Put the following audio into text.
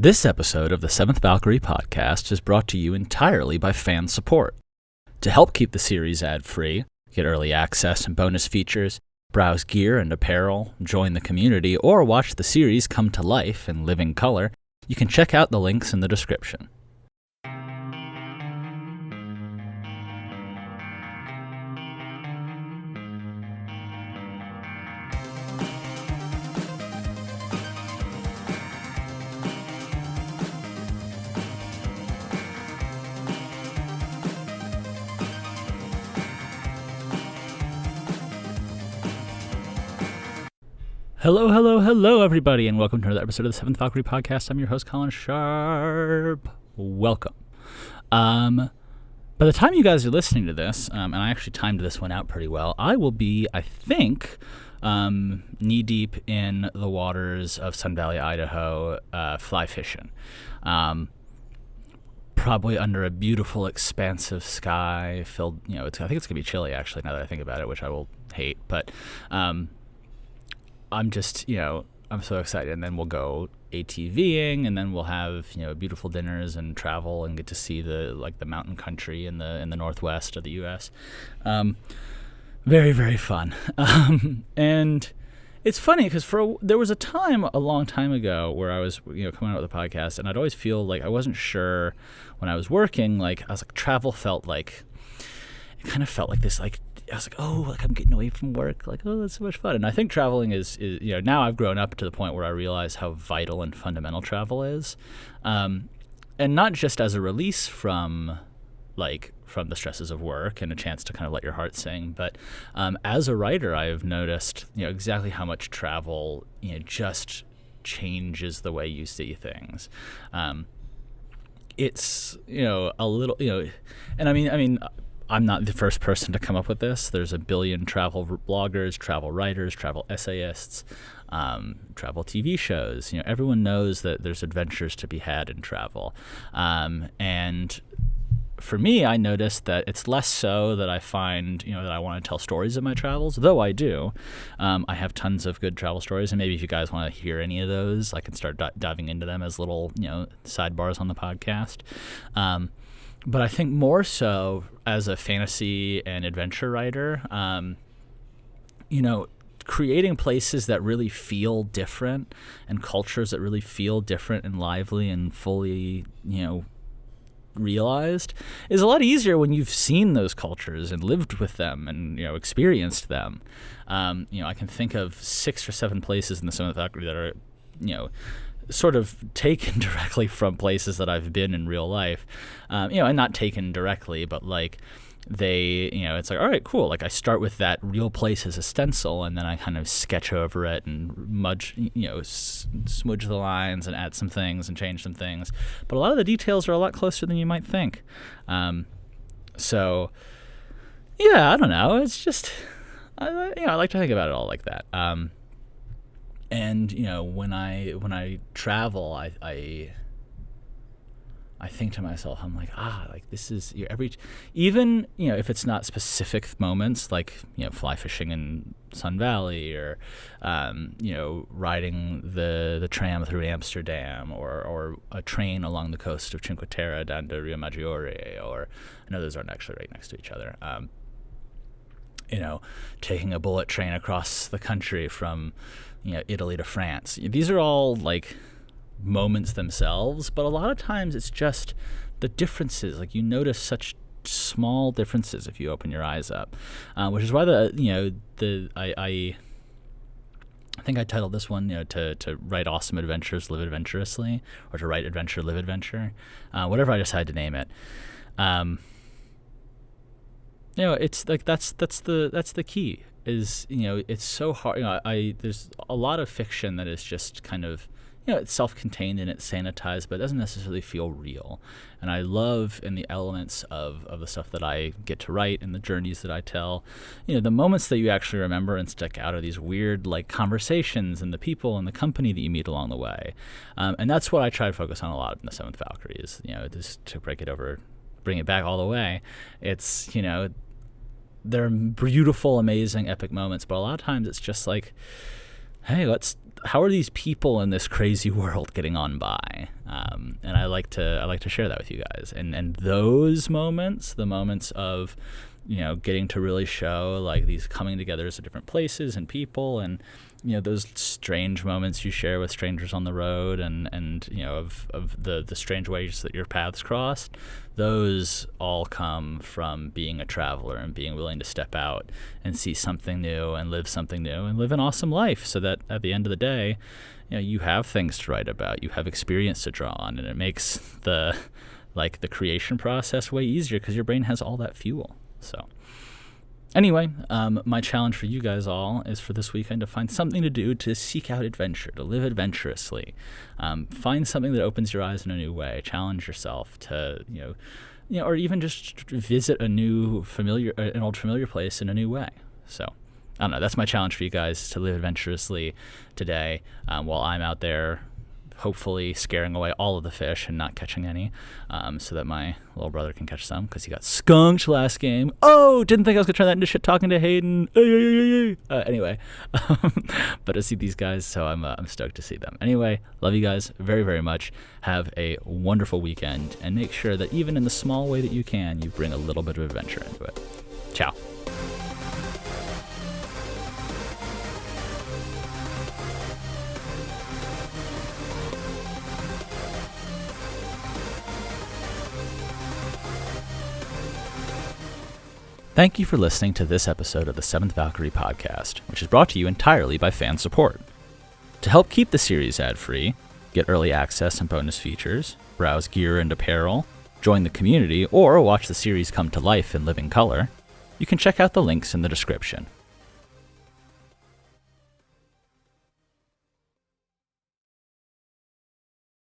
This episode of the Seventh Valkyrie Podcast is brought to you entirely by fan support. To help keep the series ad-free, get early access and bonus features, browse gear and apparel, join the community, or watch the series come to life in living color, you can check out the links in the description. Hello, everybody, and welcome to another episode of the Seventh Valkyrie Podcast. I'm your host, Colin Sharp. Welcome. By the time you guys are listening to this, and I actually timed this one out pretty well, I will be, I think, knee-deep in the waters of Sun Valley, Idaho, fly fishing. Probably under a beautiful, expansive sky filled, I think it's going to be chilly, actually, now that I think about it, which I will hate, but I'm just, I'm so excited. And then we'll go ATVing, and then we'll have, beautiful dinners and travel and get to see the mountain country in the northwest of the U.S. Very, very fun. And it's funny because there was a time a long time ago where I was, coming out with a podcast, and I'd always feel like I wasn't sure when I was working, travel felt like, it kind of felt like this, I was like, I'm getting away from work. That's so much fun. And I think traveling is now I've grown up to the point where I realize how vital and fundamental travel is. And not just as a release from the stresses of work and a chance to kind of let your heart sing, but as a writer, I have noticed, exactly how much travel, just changes the way you see things. It's, a little, and I mean, I'm not the first person to come up with this. There's a billion travel bloggers, travel writers, travel essayists, travel TV shows. Everyone knows that there's adventures to be had in travel. And for me, I noticed that it's less so that I find, that I want to tell stories of my travels, though I do. I have tons of good travel stories, and maybe if you guys want to hear any of those, I can start diving into them as little, sidebars on the podcast. But I think more so as a fantasy and adventure writer, creating places that really feel different and cultures that really feel different and lively and fully, realized is a lot easier when you've seen those cultures and lived with them and, experienced them. I can think of 6 or 7 places in the Seventh Valkyrie that are, sort of taken directly from places that I've been in real life, and not taken directly, but they, it's all right, cool. I start with that real place as a stencil, and then I kind of sketch over it and smudge the lines and add some things and change some things. But a lot of the details are a lot closer than you might think. So, yeah, I don't know. It's just, I like to think about it all like that. And when I travel, I think to myself, I'm like, this is even if it's not specific moments fly fishing in Sun Valley or riding the tram through Amsterdam or a train along the coast of Cinque Terre down to Rio Maggiore, or I know those aren't actually right next to each other. Taking a bullet train across the country from Italy to France. These are all moments themselves, but a lot of times it's just the differences. You notice such small differences if you open your eyes up, which is why I think I titled this one, to write awesome adventures, live adventurously, or to write adventure, live adventure, whatever I decide to name it. It's that's the key. Is it's so hard. There's a lot of fiction that is just kind of it's self-contained and it's sanitized, but it doesn't necessarily feel real. And I love in the elements of the stuff that I get to write and the journeys that I tell, the moments that you actually remember and stick out are these weird conversations and the people and the company that you meet along the way. And that's what I try to focus on a lot in the Seventh Valkyrie is just to bring it back all the way. It's there are beautiful, amazing, epic moments, but a lot of times it's just hey, how are these people in this crazy world getting on by? And I like to share that with you guys. And those moments, the moments of, getting to really show like these coming together of different places and people, and those strange moments you share with strangers on the road, and of the strange ways that your paths crossed, those all come from being a traveler and being willing to step out and see something new and live something new and live an awesome life, so that at the end of the day, you have things to write about, you have experience to draw on, and it makes the creation process way easier because your brain has all that fuel. So anyway, my challenge for you guys all is for this weekend to find something to do, to seek out adventure, to live adventurously. Find something that opens your eyes in a new way. Challenge yourself to, or even just visit an old familiar place in a new way. So I don't know. That's my challenge for you guys, to live adventurously today, while I'm out there hopefully scaring away all of the fish and not catching any, so that my little brother can catch some, because he got skunked last game. Oh, didn't think I was going to turn that into shit talking to Hayden. Anyway, but I see these guys, so I'm stoked to see them. Anyway, love you guys very, very much. Have a wonderful weekend, and make sure that even in the small way that you can, you bring a little bit of adventure into it. Ciao. Thank you for listening to this episode of the Seventh Valkyrie Podcast, which is brought to you entirely by fan support. To help keep the series ad-free, get early access and bonus features, browse gear and apparel, join the community, or watch the series come to life in living color, you can check out the links in the description.